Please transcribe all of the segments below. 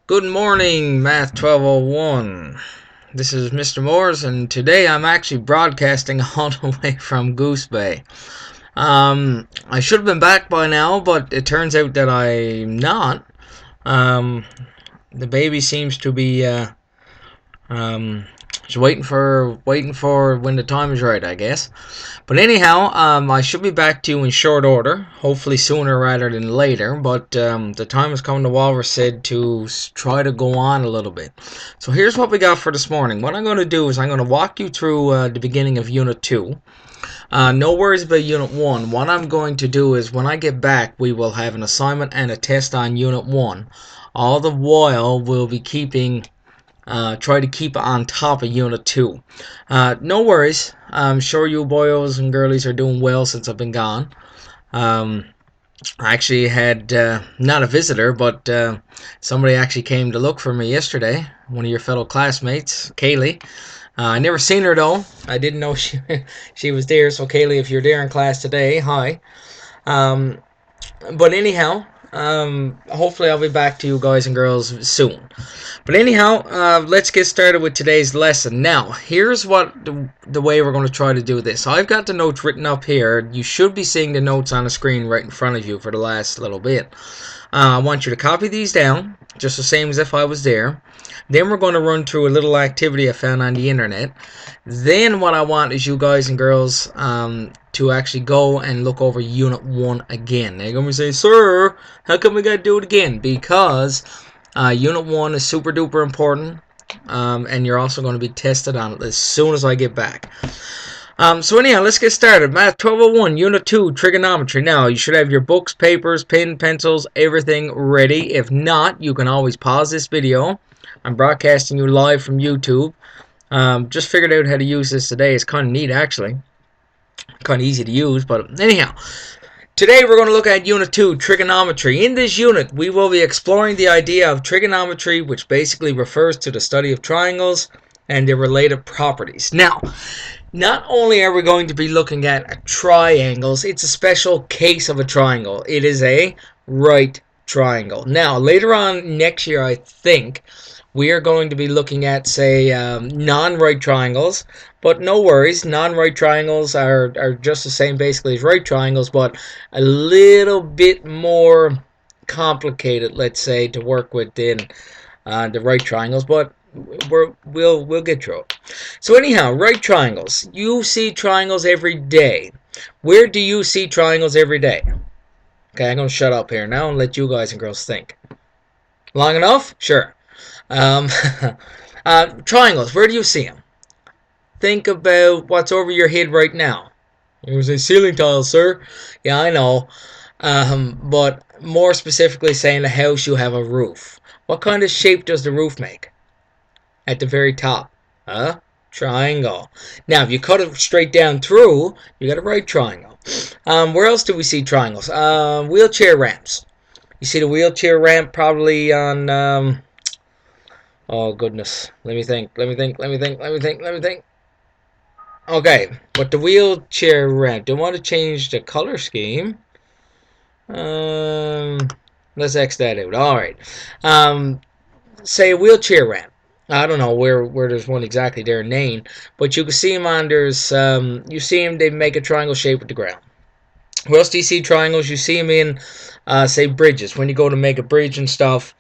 Good morning, Math 1201. This is Mr. Moores, and today I'm actually broadcasting all the way from Goose Bay. I should have been back by now, but it turns out that I'm not. Um, the baby seems to be um, just waiting for when the time is right, I guess. But anyhow, I should be back to you in short order, hopefully sooner rather than later. But the time has come, the Walrus said, to try to go on a little bit. So here's what we got for this morning. What I'm going to do is I'm going to walk you through the beginning of Unit 2. No worries about Unit 1. What I'm going to do is when I get back, we will have an assignment and a test on Unit 1. All the while, we'll be try to keep on top of Unit 2. No worries. I'm sure you boys and girlies are doing well since I've been gone. I actually had not a visitor, but somebody actually came to look for me yesterday. One of your fellow classmates, Kaylee. I never seen her though. I didn't know she was there. So Kaylee, if you're there in class today, hi. Um, but anyhow, hopefully I'll be back to you guys and girls soon. But anyhow, let's get started with today's lesson. Now, here's what the way we're going to try to do this. I've got the notes written up here. You should be seeing the notes on the screen right in front of you for the last little bit. I want you to copy these down, just the same as if I was there. Then we're going to run through a little activity I found on the internet. Then what I want is you guys and girls to actually go and look over Unit 1 again. They're going to say, "Sir, how come we got to do it again?" Because Unit 1 is super duper important, and you're also going to be tested on it as soon as I get back. So anyhow, let's get started. Math 1201, Unit 2, Trigonometry. Now, you should have your books, papers, pen, pencils, everything ready. If not, you can always pause this video. I'm broadcasting you live from YouTube. Just figured out how to use this today. It's kind of neat, actually. Kind of easy to use, but anyhow. Today we're going to look at Unit 2, Trigonometry. In this unit, we will be exploring the idea of trigonometry, which basically refers to the study of triangles and their related properties. Now, not only are we going to be looking at triangles, it's a special case of a triangle. It is a right triangle. Now, later on next year, I think, we are going to be looking at, say, non-right triangles. But no worries, non-right triangles are just the same basically as right triangles, but a little bit more complicated, let's say, to work with than the right triangles. But we'll get through it. So anyhow, right triangles. You see triangles every day. Where do you see triangles every day? Okay, I'm going to shut up here now and let you guys and girls think. Long enough? Sure. Triangles, where do you see them? Think about what's over your head right now. It was a ceiling tile, sir. Yeah, I know. But more specifically saying the house, you have a roof. What kind of shape does the roof make? At the very top. Triangle. Now, if you cut it straight down through, you got a right triangle. Where else do we see triangles? Wheelchair ramps. You see the wheelchair ramp probably on... oh, goodness. Let me think. Okay, but the wheelchair ramp. Do I want to change the color scheme? Let's X that out. Alright. Say a wheelchair ramp. I don't know where there's one exactly there in Nain, but you can see them on, you see them, they make a triangle shape with the ground. Where else do you see triangles? You see them in, say, bridges. When you go to make a bridge and stuff,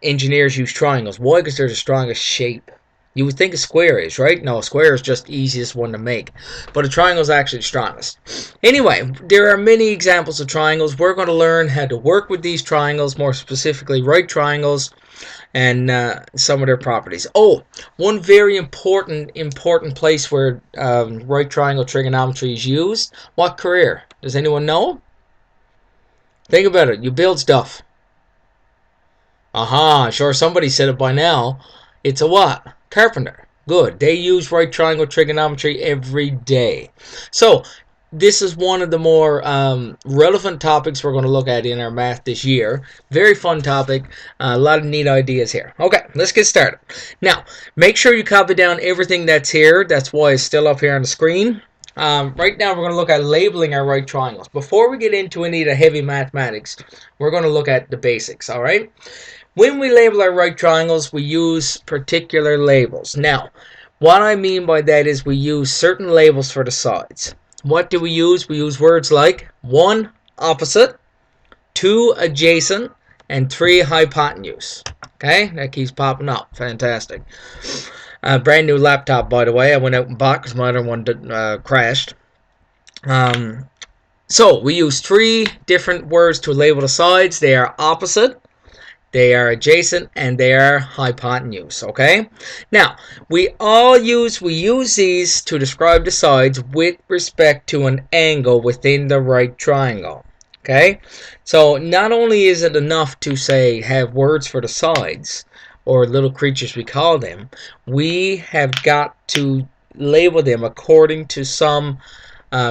engineers use triangles. Why? Because they're the strongest shape. You would think a square is, right? No, a square is just the easiest one to make. But a triangle is actually the strongest. Anyway, there are many examples of triangles. We're going to learn how to work with these triangles, more specifically right triangles, and some of their properties. Oh, one very important place where right triangle trigonometry is used. What career? Does anyone know? Think about it. You build stuff. Aha, sure, somebody said it by now. It's a what? Carpenter. Good. They use right triangle trigonometry every day. So, this is one of the more relevant topics we're going to look at in our math this year. Very fun topic. A lot of neat ideas here. Okay, let's get started. Now, make sure you copy down everything that's here. That's why it's still up here on the screen. Right now, we're going to look at labeling our right triangles. Before we get into any of the heavy mathematics, we're going to look at the basics, all right? When we label our right triangles, we use particular labels. Now, what I mean by that is we use certain labels for the sides. What do we use? We use words like 1, opposite, 2, adjacent, and 3, hypotenuse. Okay, that keeps popping up. Fantastic. Brand new laptop, by the way. I went out and bought because my other one crashed. So we use 3 different words to label the sides. They are opposite, they are adjacent, and they are hypotenuse. Okay. Now we use these to describe the sides with respect to an angle within the right triangle. Okay. So not only is it enough to say have words for the sides, or little creatures we call them, we have got to label them according to some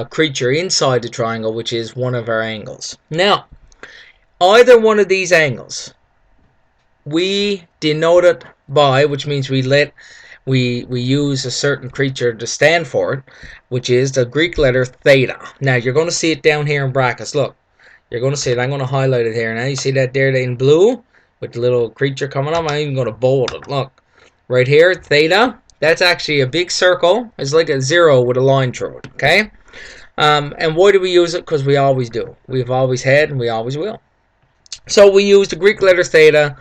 creature inside the triangle, which is one of our angles. Now, either one of these angles, we denote it by, which means we use a certain creature to stand for it, which is the Greek letter theta. Now, you're going to see it down here in brackets. Look, you're going to see it. I'm going to highlight it here. Now, you see that there in blue with the little creature coming up? I'm even going to bold it. Look, right here, theta. That's actually a big circle. It's like a 0 with a line through it, okay? And why do we use it? Because we always do. We've always had and we always will. So we use the Greek letter theta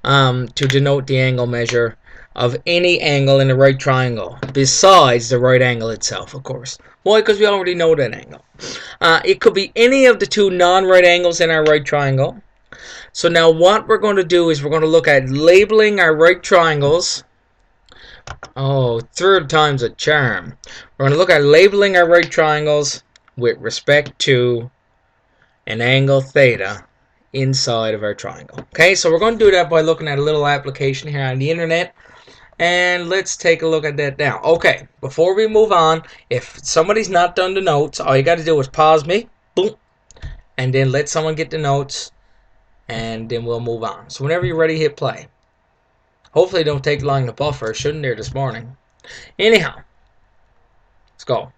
to denote the angle measure of any angle in the right triangle, besides the right angle itself, of course. Why? Because we already know that angle. It could be any of the 2 non-right angles in our right triangle. So now what we're going to do is we're going to look at labeling our right triangles. Oh, 3rd time's a charm. We're going to look at labeling our right triangles with respect to an angle theta inside of our triangle. Okay, so we're going to do that by looking at a little application here on the internet. And let's take a look at that now. Okay, before we move on, if somebody's not done the notes, all you got to do is pause me, boom, and then let someone get the notes, and then we'll move on. So whenever you're ready, hit play. Hopefully it don't take long to buffer. Shouldn't there this morning? Anyhow, let's go.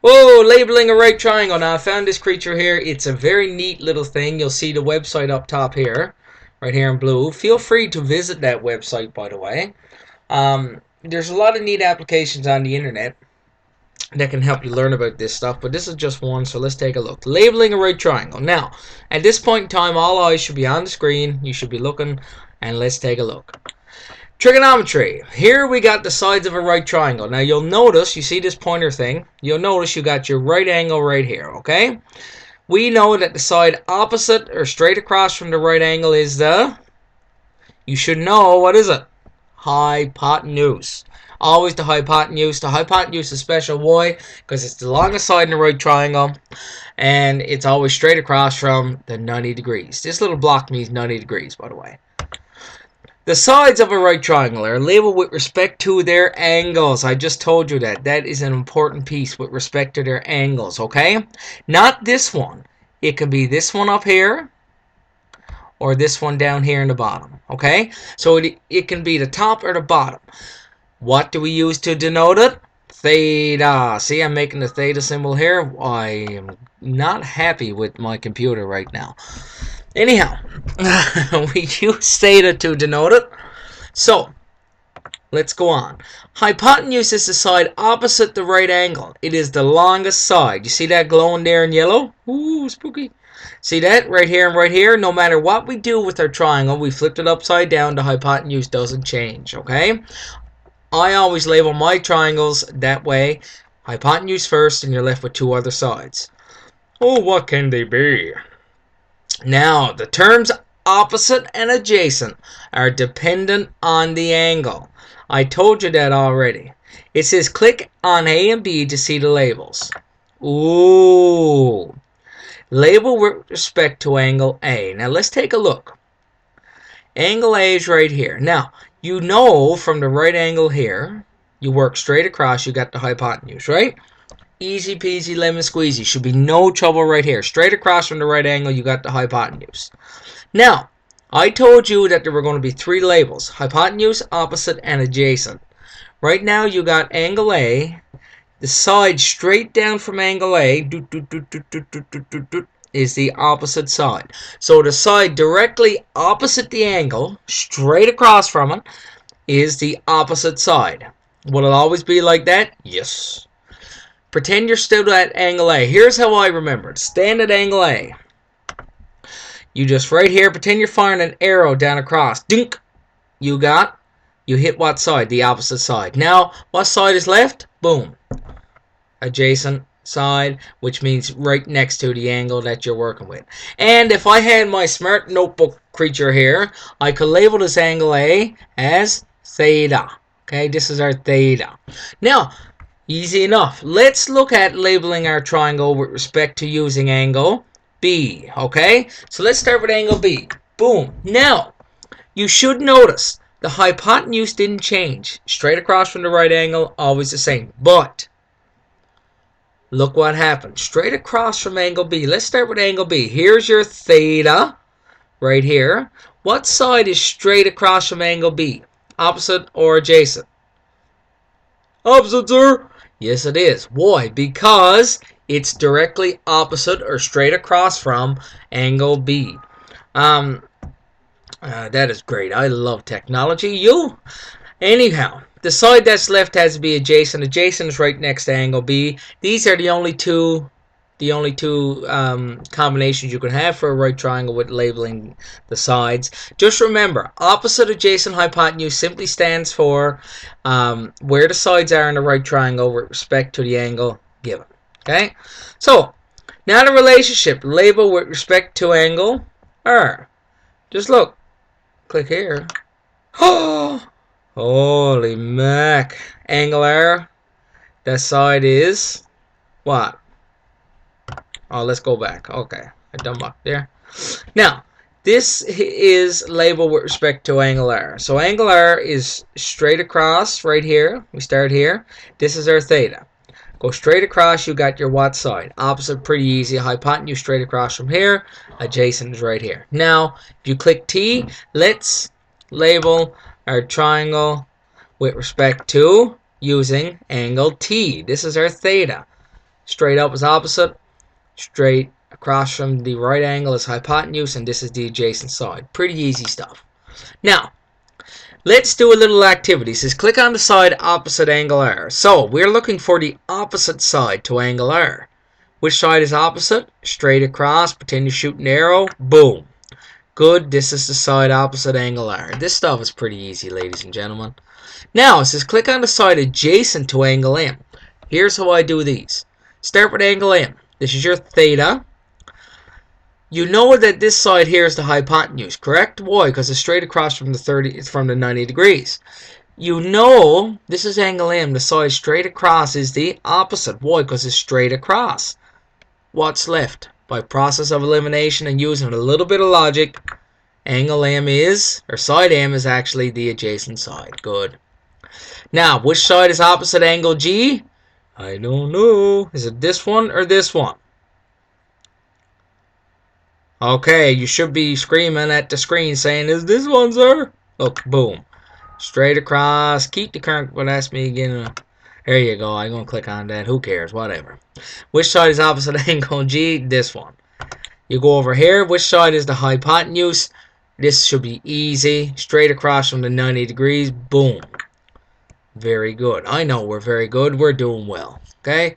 Whoa, labeling a right triangle. Now I found this creature here. It's a very neat little thing. You'll see the website up top here, right here in blue. Feel free to visit that website, by the way. There's a lot of neat applications on the internet that can help you learn about this stuff, but this is just one, so let's take a look. Labeling a right triangle. Now, at this point in time, all eyes should be on the screen. You should be looking, and let's take a look. Trigonometry. Here we got the sides of a right triangle. Now, you'll notice, you see this pointer thing? You'll notice you got your right angle right here, okay? We know that the side opposite or straight across from the right angle is the... You should know, what is it? Hypotenuse. Always the hypotenuse. The hypotenuse is special. Why? Because it's the longest side in the right triangle, and it's always straight across from the 90 degrees. This little block means 90 degrees, by the way. The sides of a right triangle are labeled with respect to their angles. I just told you that. That is an important piece with respect to their angles, okay? Not this one. It could be this one up here, or this one down here in the bottom, okay? So it can be the top or the bottom. What do we use to denote it? Theta. See, I'm making the theta symbol here. I am not happy with my computer right now. Anyhow, we use theta to denote it. So, let's go on. Hypotenuse is the side opposite the right angle. It is the longest side. You see that glowing there in yellow? Ooh, spooky. See that right here and right here? No matter what we do with our triangle, we flipped it upside down, the hypotenuse doesn't change, okay? I always label my triangles that way. Hypotenuse first, and you're left with 2 other sides. Oh, what can they be? Now, the terms opposite and adjacent are dependent on the angle. I told you that already. It says click on A and B to see the labels. Ooh. Label with respect to angle A. Now, let's take a look. Angle A is right here. Now, you know from the right angle here, you work straight across, you got the hypotenuse, right? Easy peasy lemon squeezy. Should be no trouble right here. Straight across from the right angle, you got the hypotenuse. Now, I told you that there were going to be 3 labels. Hypotenuse, opposite, and adjacent. Right now, you got angle A. The side straight down from angle A is the opposite side. So the side directly opposite the angle, straight across from it, is the opposite side. Will it always be like that? Yes. Pretend you're still at angle A. Here's how I remember it. Stand at angle A. You just right here, pretend you're firing an arrow down across. Dink. You hit what side? The opposite side. Now, what side is left? Boom. Adjacent side, which means right next to the angle that you're working with. And if I had my smart notebook creature here, I could label this angle A as theta. Okay, this is our theta. Now, easy enough. Let's look at labeling our triangle with respect to using angle B. Okay, so let's start with angle B. Boom. Now, you should notice the hypotenuse didn't change. Straight across from the right angle, always the same. But look what happened. Straight across from angle B. Let's start with angle B. Here's your theta right here. What side is straight across from angle B? Opposite or adjacent? Opposite, sir. Yes, it is. Why? Because it's directly opposite or straight across from angle B. That is great. I love technology. You? Anyhow, the side that's left has to be adjacent. Adjacent is right next to angle B. These are the only two combinations you can have for a right triangle with labeling the sides. Just remember, opposite, adjacent, hypotenuse simply stands for where the sides are in the right triangle with respect to the angle given. Okay? So, now the relationship. Label with respect to angle R. Just look. Click here. Oh! Holy mac. Angle R. That side is what? Oh, let's go back. Okay. I done up there. Now, this is labeled with respect to angle R. So angle R is straight across right here. We start here. This is our theta. Go straight across, you got your what side. Opposite, pretty easy. Hypotenuse straight across from here. Adjacent is right here. Now, if you click T, let's label our triangle with respect to using angle T. This is our theta. Straight up is opposite. Straight across from the right angle is hypotenuse, and this is the adjacent side. Pretty easy stuff. Now, let's do a little activity. It says click on the side opposite angle R. So, we're looking for the opposite side to angle R. Which side is opposite? Straight across. Pretend you shoot an arrow. Boom. Good. This is the side opposite angle R. This stuff is pretty easy, ladies and gentlemen. Now, it says click on the side adjacent to angle M. Here's how I do these. Start with angle M. This is your theta. You know that this side here is the hypotenuse, correct? Why? Because it's straight across from the 90 degrees. You know this is angle M. The side straight across is the opposite. Why? Because it's straight across. What's left? By process of elimination and using a little bit of logic, angle M is, or side M is actually the adjacent side. Good. Now, which side is opposite angle G? I don't know. Is it this one or this one? Okay, you should be screaming at the screen saying, is this one, sir? Look, boom. Straight across. Keep the current. Well, ask me again. There you go. I'm going to click on that. Who cares? Whatever. Which side is opposite angle G? This one. You go over here. Which side is the hypotenuse? This should be easy. Straight across from the 90 degrees. Boom. Very good. I know we're very good. We're doing well. Okay?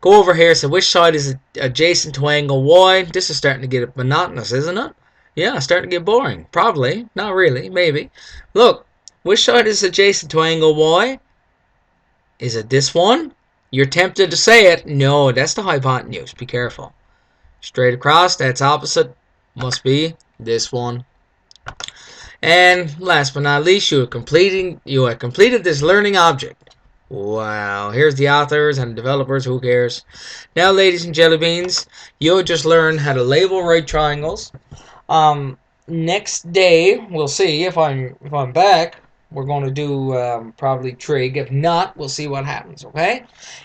Go over here. So which side is adjacent to angle Y? This is starting to get monotonous, isn't it? Yeah, starting to get boring. Probably. Not really. Maybe. Look. Which side is adjacent to angle Y? Is it this one? You're tempted to say it. No, that's the hypotenuse. Be careful. Straight across. That's opposite. Must be this one. And last but not least, you have completed this learning object. Wow, here's the authors and developers, who cares? Now, ladies and jelly beans, you'll just learn how to label right triangles. Next day, we'll see if I'm back. We're going to do probably trig. If not, we'll see what happens, okay?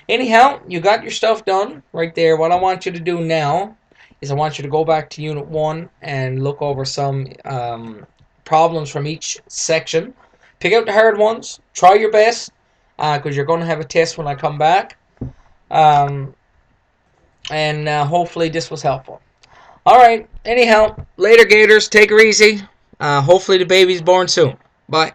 Anyhow, you got your stuff done right there. What I want you to do now is I want you to go back to Unit 1 and look over some problems from each section. Pick out the hard ones. Try your best, because you're going to have a test when I come back. And hopefully this was helpful. All right. Anyhow, later, Gators. Take her easy. Hopefully the baby's born soon. Bye.